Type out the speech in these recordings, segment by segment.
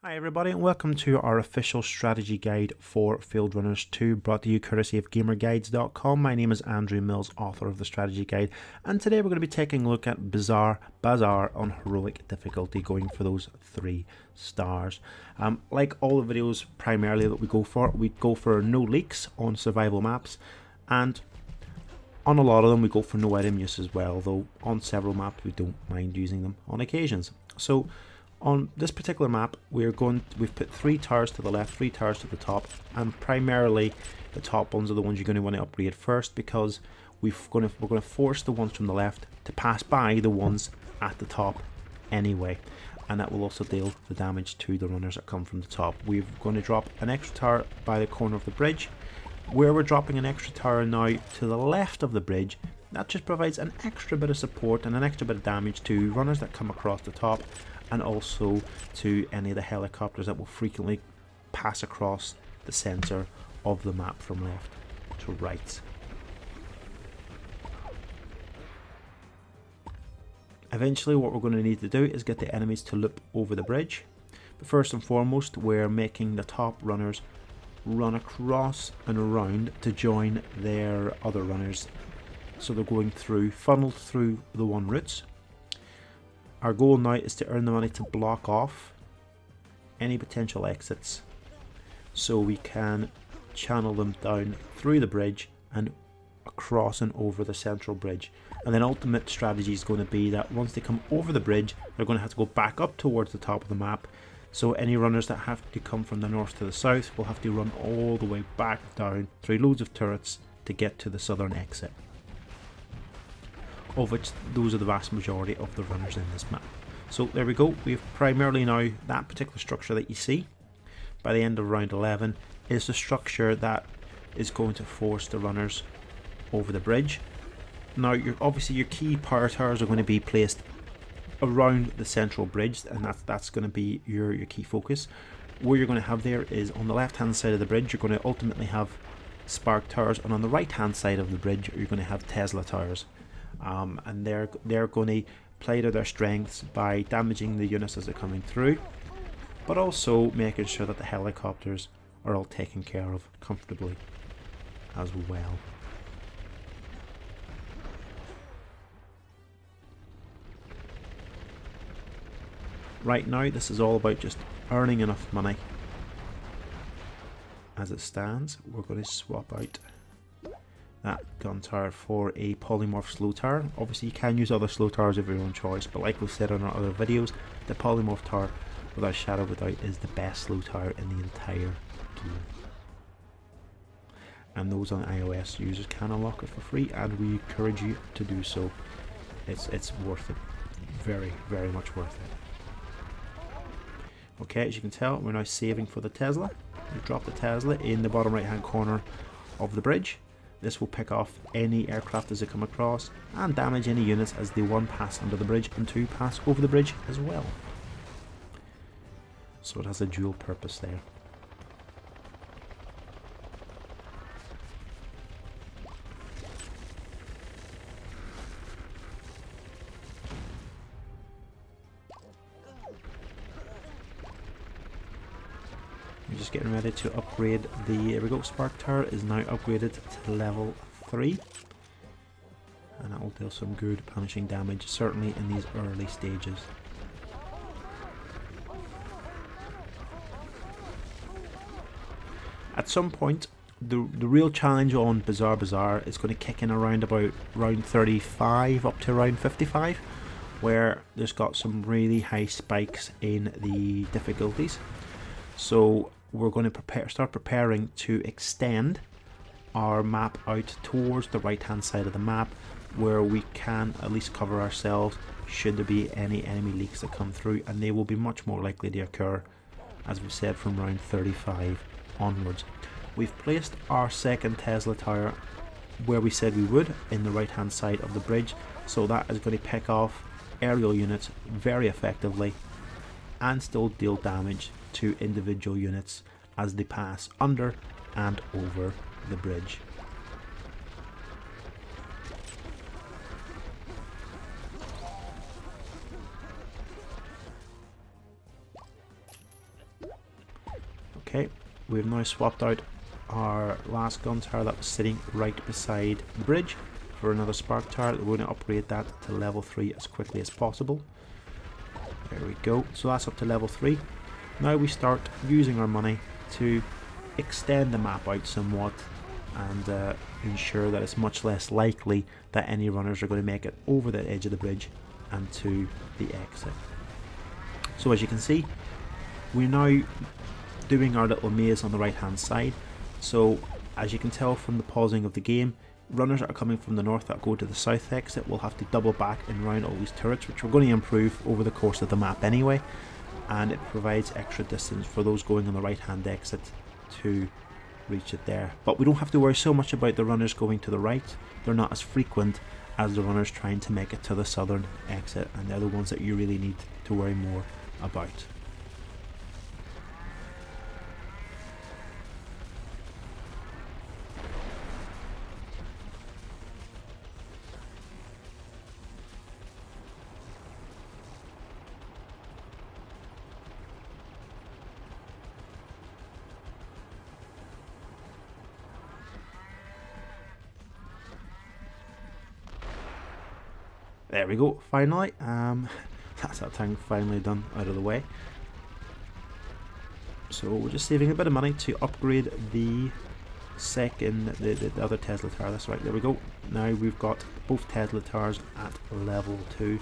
Hi everybody and welcome to our official strategy guide for Fieldrunners 2, brought to you courtesy of gamerguides.com. My name is Andrew Mills, author of the strategy guide, and today we're going to be taking a look at Bazaar on heroic difficulty, going for those 3 stars. Like all the videos primarily that we go for no leaks on survival maps, and on a lot of them we go for no item use as well, though on several maps we don't mind using them on occasions. So on this particular map, we've put 3 towers to the left, 3 towers to the top, and primarily the top ones are the ones you're going to want to upgrade first, because we're going to force the ones from the left to pass by the ones at the top anyway, and that will also deal the damage to the runners that come from the top. We're going to drop an extra tower by the corner of the bridge. Where we're dropping an extra tower now to the left of the bridge, that just provides an extra bit of support and an extra bit of damage to runners that come across the top, and also to any of the helicopters that will frequently pass across the centre of the map from left to right. Eventually what we're going to need to do is get the enemies to loop over the bridge, but first and foremost we're making the top runners run across and around to join their other runners, so they're going through, funneled through the one routes. Our goal now is to earn the money to block off any potential exits, so we can channel them down through the bridge and across and over the central bridge. And then ultimate strategy is going to be that once they come over the bridge, they're going to have to go back up towards the top of the map, so any runners that have to come from the north to the south will have to run all the way back down through loads of turrets to get to the southern exit, of which those are the vast majority of the runners in this map. So there we go, we've primarily now, that particular structure that you see by the end of round 11 is the structure that is going to force the runners over the bridge. Now obviously your key power towers are going to be placed around the central bridge, and that's going to be your key focus. Where you're going to have there is on the left hand side of the bridge you're going to ultimately have spark towers, and on the right hand side of the bridge you're going to have Tesla towers. And they're going to play to their strengths by damaging the units as they're coming through, but also making sure that the helicopters are all taken care of comfortably as well. Right now this is all about just earning enough money. As it stands, we're going to swap out that gun tower for a polymorph slow tower. Obviously you can use other slow towers of your own choice, but like we've said in our other videos, the polymorph tower without a shadow of a doubt is the best slow tower in the entire game. And those on iOS users can unlock it for free, and we encourage you to do so. It's worth it. Very, very much worth it. Okay, as you can tell, we're now saving for the Tesla. We drop the Tesla in the bottom right hand corner of the bridge. This will pick off any aircraft as they come across and damage any units as they 1 pass under the bridge and 2 pass over the bridge as well. So it has a dual purpose there. We're just getting ready to upgrade there we go, Spark Tower is now upgraded to level 3, and that will deal some good punishing damage, certainly in these early stages. At some point the real challenge on Bazaar is going to kick in around about round 35 up to round 55, where there's got some really high spikes in the difficulties. So we're going to start preparing to extend our map out towards the right hand side of the map, where we can at least cover ourselves should there be any enemy leaks that come through, and they will be much more likely to occur, as we said, from round 35 onwards. We've placed our second Tesla tower where we said we would, in the right hand side of the bridge, so that is going to pick off aerial units very effectively and still deal damage to individual units as they pass under and over the bridge. Okay, we've now swapped out our last gun tower that was sitting right beside the bridge for another spark tower. We're going to upgrade that to level 3 as quickly as possible. There we go, so that's up to level 3. Now we start using our money to extend the map out somewhat and ensure that it's much less likely that any runners are going to make it over the edge of the bridge and to the exit. So as you can see, we're now doing our little maze on the right hand side. So as you can tell from the pausing of the game, runners that are coming from the north that go to the south exit will have to double back and round all these turrets, which we're going to improve over the course of the map anyway, and it provides extra distance for those going on the right hand exit to reach it there. But we don't have to worry so much about the runners going to the right. They're not as frequent as the runners trying to make it to the southern exit, and they're the ones that you really need to worry more about. There we go, finally. That's that thing finally done out of the way. So we're just saving a bit of money to upgrade the the other Tesla tower. That's right, there we go. Now we've got both Tesla towers at level 2.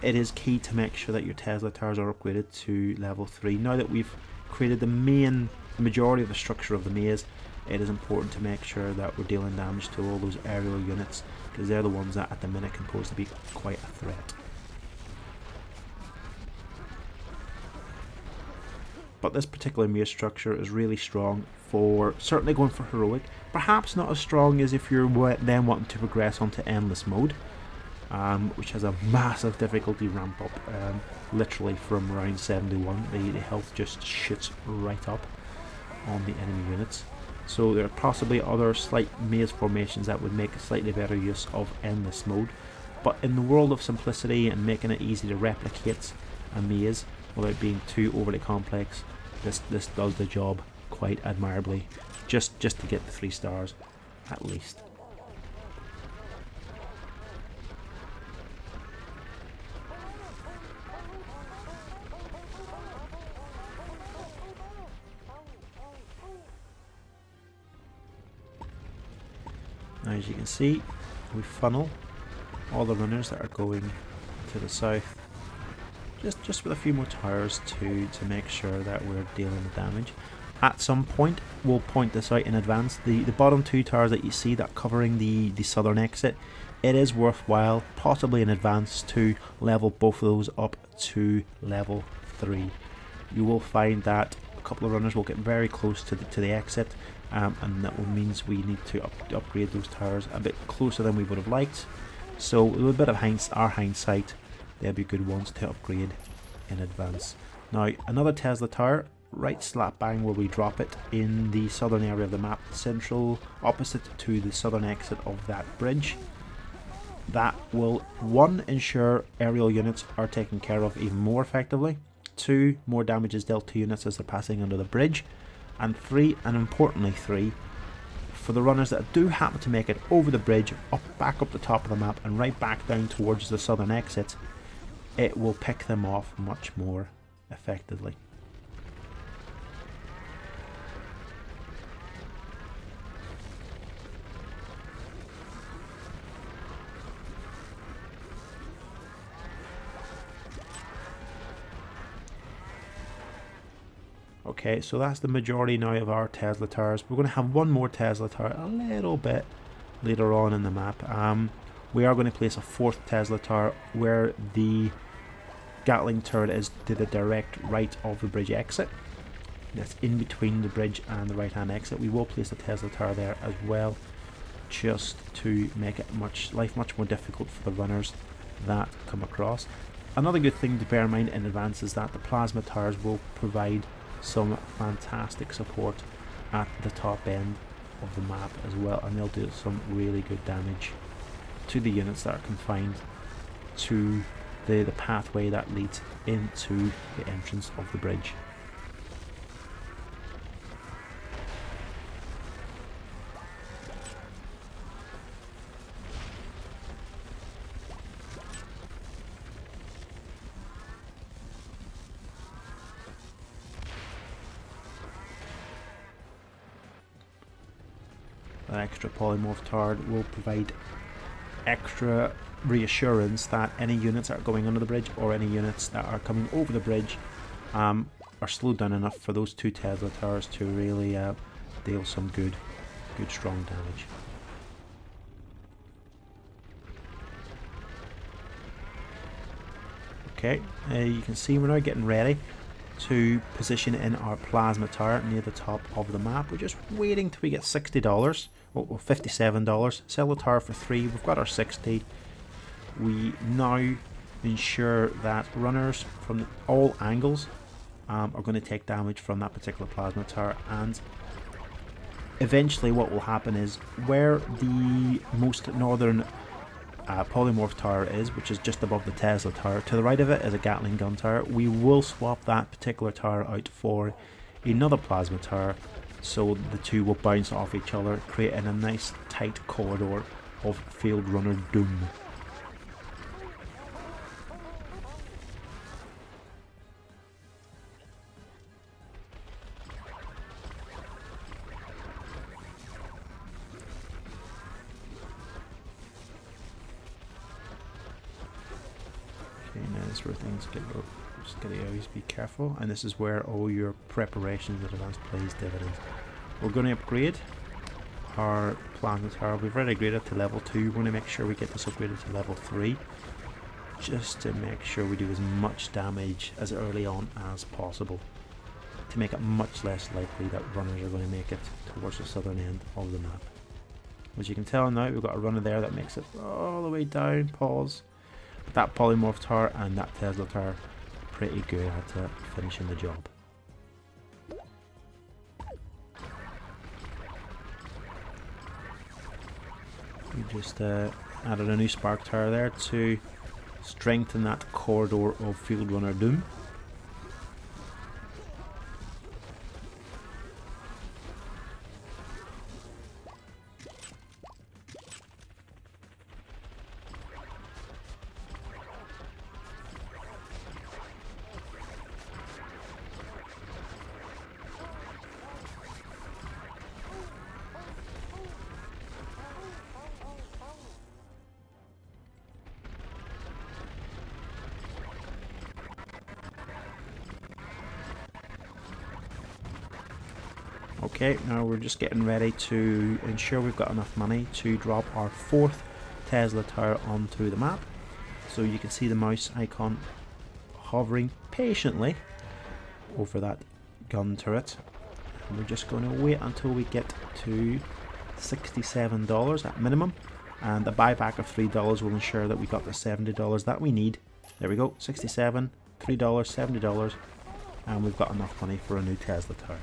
It is key to make sure that your Tesla towers are upgraded to level 3. Now that we've created the majority of the structure of the maze, it is important to make sure that we're dealing damage to all those aerial units, because they're the ones that at the minute can pose to be quite a threat. But this particular maze structure is really strong for certainly going for heroic. Perhaps not as strong as if you're then wanting to progress onto endless mode, which has a massive difficulty ramp up, literally from around 71. The health just shoots right up on the enemy units. So there are possibly other slight maze formations that would make a slightly better use of endless mode. But in the world of simplicity and making it easy to replicate a maze without being too overly complex, this does the job quite admirably, just to get the 3 stars at least. Now as you can see, we funnel all the runners that are going to the south just with a few more towers to make sure that we're dealing with damage. At some point, we'll point this out in advance, the bottom 2 towers that you see that covering the southern exit, it is worthwhile, possibly in advance, to level both of those up to level 3. You will find that a couple of runners will get very close to the exit, and that will means we need to upgrade those towers a bit closer than we would have liked. So with a bit of our hindsight, they'll be good ones to upgrade in advance. Now another Tesla tower right slap bang where we drop it in the southern area of the map, central opposite to the southern exit of that bridge. That will 1 ensure aerial units are taken care of even more effectively, 2 more damage is dealt to units as they're passing under the bridge, and 3, and importantly 3, for the runners that do happen to make it over the bridge, back up the top of the map and right back down towards the southern exit, it will pick them off much more effectively. Okay, so that's the majority now of our Tesla towers. We're going to have one more Tesla tower a little bit later on in the map. We are going to place a 4th Tesla tower where the Gatling turret is to the direct right of the bridge exit. That's in between the bridge and the right hand exit. We will place a Tesla tower there as well, just to make it life much more difficult for the runners that come across. Another good thing to bear in mind in advance is that the plasma towers will provide some fantastic support at the top end of the map as well, and they'll do some really good damage to the units that are confined to the pathway that leads into the entrance of the bridge. That extra polymorph turret will provide extra reassurance that any units that are going under the bridge or any units that are coming over the bridge are slowed down enough for those 2 Tesla towers to really deal some good strong damage. Okay, you can see we're now getting ready to position in our plasma tower near the top of the map. We're just waiting till we get $60, or $57. Sell the tower for 3. We've got our 60. We now ensure that runners from all angles are going to take damage from that particular plasma tower, and eventually what will happen is where the most northern polymorph tower is, which is just above the Tesla tower, to the right of it is a Gatling gun tower. We will swap that particular tower out for another plasma tower, so the two will bounce off each other, creating a nice tight corridor of Fieldrunner doom. Now this is where things get low. Just gotta always be careful, and this is where all your preparations in advance plays dividends. We're going to upgrade our plasma tower. We've already upgraded to level 2. We're going to make sure we get this upgraded to level 3, just to make sure we do as much damage as early on as possible, to make it much less likely that runners are going to make it towards the southern end of the map. As you can tell now, we've got a runner there that makes it all the way down. Pause. That polymorph tower and that Tesla tower pretty good at finishing the job. We just added a new spark tower there to strengthen that corridor of Fieldrunner doom. Okay, now we're just getting ready to ensure we've got enough money to drop our 4th Tesla tower onto the map. So you can see the mouse icon hovering patiently over that gun turret. And we're just going to wait until we get to $67 at minimum, and the buyback of $3 will ensure that we got the $70 that we need. There we go, 67, $3, $70, and we've got enough money for a new Tesla tower.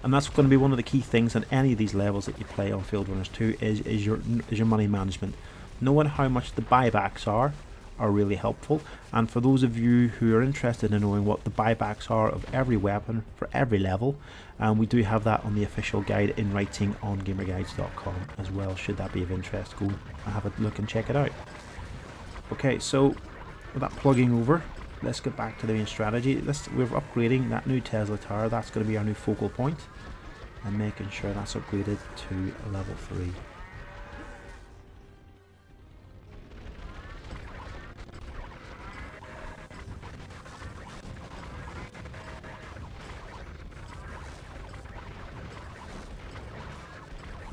And that's going to be one of the key things on any of these levels that you play on Fieldrunners 2 is your money management. Knowing how much the buybacks are really helpful, and for those of you who are interested in knowing what the buybacks are of every weapon for every level, we do have that on the official guide in writing on gamerguides.com as well. Should that be of interest, go and have a look and check it out. Okay, so with that plugging over, let's get back to the main strategy. We're upgrading that new Tesla tower. That's going to be our new focal point, and making sure that's upgraded to level 3.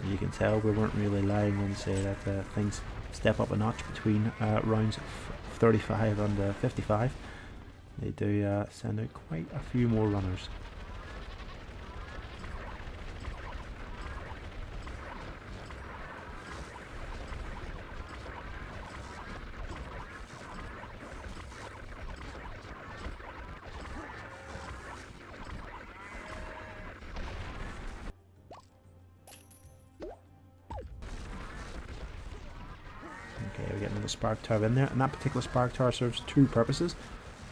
You can tell we weren't really lying when we say that things step up a notch between rounds 35 and 55. They do send out quite a few more runners. Okay, we're getting another spark tower in there, and that particular spark tower serves 2 purposes.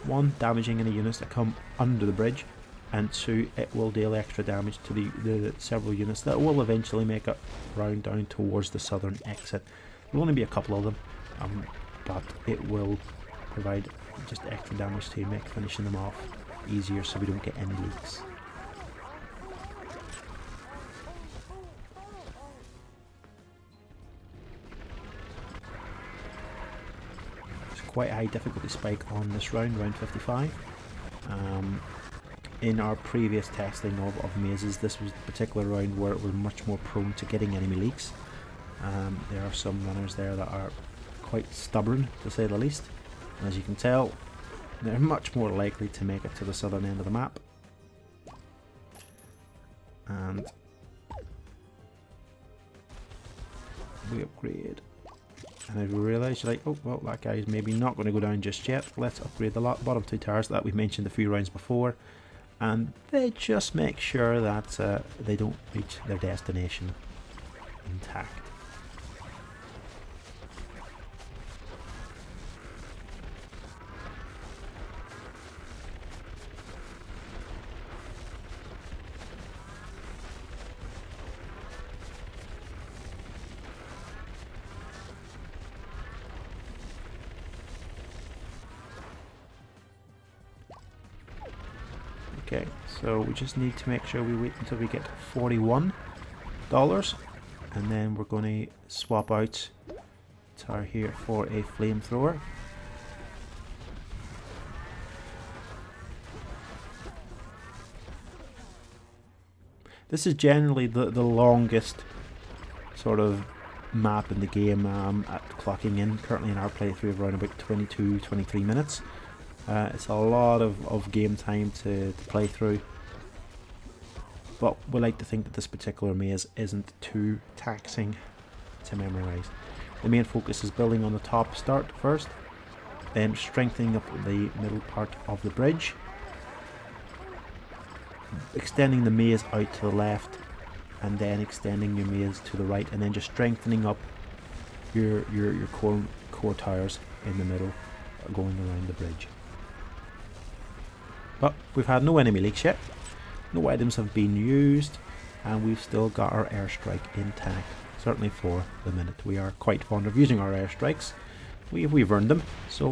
1, damaging any units that come under the bridge, and 2, it will deal extra damage to the several units that will eventually make it round down towards the southern exit. There will only be a couple of them, but it will provide just extra damage to make finishing them off easier, so we don't get any leaks. quite a high difficulty spike on this round, round 55. In our previous testing of mazes, this was the particular round where it was much more prone to getting enemy leaks. There are some runners there that are quite stubborn, to say the least. And as you can tell, they're much more likely to make it to the southern end of the map. And we upgrade. And I realise you're like, oh, well, that guy's maybe not going to go down just yet. Let's upgrade the bottom two towers that we mentioned a few rounds before. And they just make sure that they don't reach their destination intact. Okay, so we just need to make sure we wait until we get $41, and then we're going to swap out tower here for a flamethrower. This is generally the longest sort of map in the game at clocking in. Currently in our playthrough of around about 22-23 minutes. It's a lot of game time to play through, but we like to think that this particular maze isn't too taxing to memorise. The main focus is building on the top start first, then strengthening up the middle part of the bridge, extending the maze out to the left, and then extending your maze to the right, and then just strengthening up your core towers in the middle, going around the bridge. But we've had no enemy leaks yet, no items have been used, and we've still got our airstrike intact, certainly for the minute. We are quite fond of using our airstrikes. We've earned them, so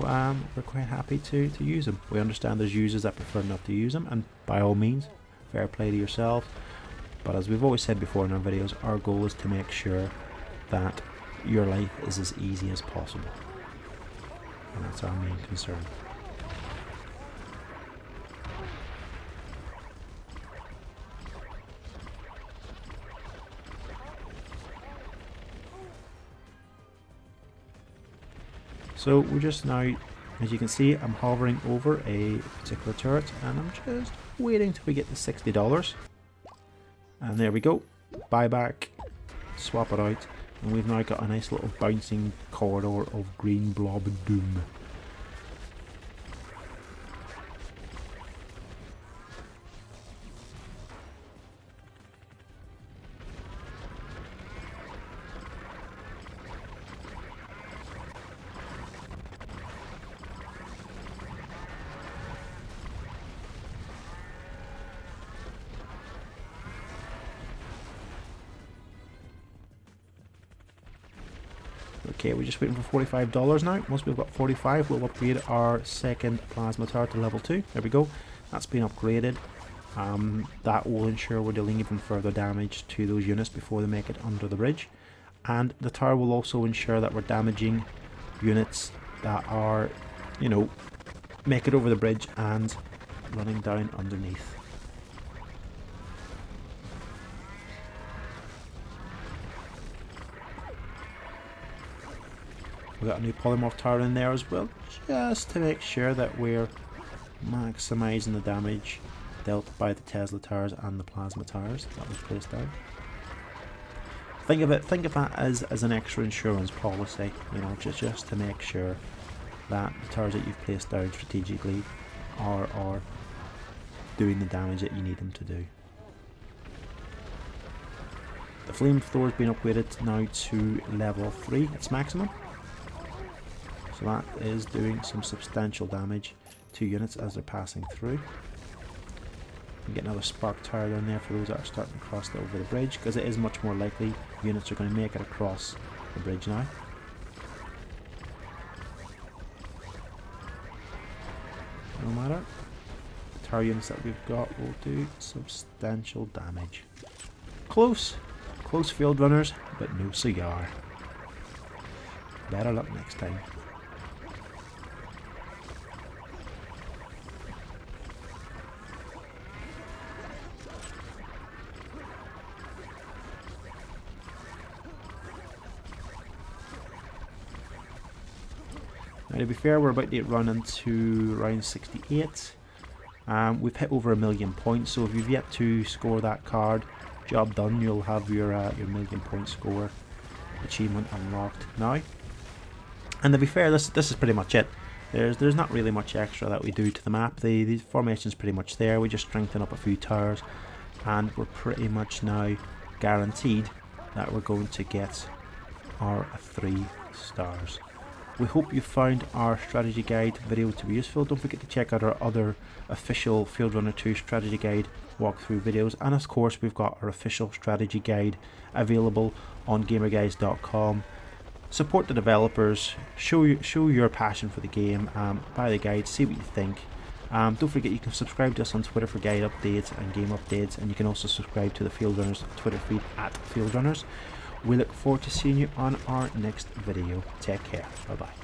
we're quite happy to use them. We understand there's users that prefer not to use them, and by all means, fair play to yourselves. But as we've always said before in our videos, our goal is to make sure that your life is as easy as possible, and that's our main concern. So we're just now, as you can see, I'm hovering over a particular turret, and I'm just waiting till we get to $60. And there we go, buyback, swap it out, and we've now got a nice little bouncing corridor of green blob doom. Okay, we're just waiting for $45 now. Once we've got 45, we'll upgrade our second plasma tower to level 2. There we go. That's been upgraded. That will ensure we're dealing even further damage to those units before they make it under the bridge. And the tower will also ensure that we're damaging units that are, you know, make it over the bridge and running down underneath. We've got a new polymorph tower in there as well, just to make sure that we're maximising the damage dealt by the Tesla towers and the plasma towers that was placed down. Think of that as an extra insurance policy, you know, just to make sure that the towers that you've placed down strategically are doing the damage that you need them to do. The flamethrower has been upgraded now to level 3, its maximum. So that is doing some substantial damage to units as they're passing through. You get another spark tower down there for those that are starting to cross over the bridge, because it is much more likely units are going to make it across the bridge now. No matter, the tower units that we've got will do substantial damage. Close field runners, but no cigar. Better luck next time. Now to be fair, we're about to run into round 68. We've hit over 1,000,000 points, so if you've yet to score that card, job done. You'll have your 1,000,000 point score achievement unlocked now. And to be fair, this is pretty much it. There's not really much extra that we do to the map. The formation's pretty much there. We just strengthen up a few towers, and we're pretty much now guaranteed that we're going to get our 3 stars. We hope you found our strategy guide video to be useful. Don't forget to check out our other official Fieldrunner 2 strategy guide walkthrough videos, and of course we've got our official strategy guide available on gamerguides.com. Support the developers, show your passion for the game, buy the guide, see what you think. Don't forget you can subscribe to us on Twitter for guide updates and game updates, and you can also subscribe to the Fieldrunners Twitter feed @Fieldrunners. We look forward to seeing you on our next video. Take care. Bye bye.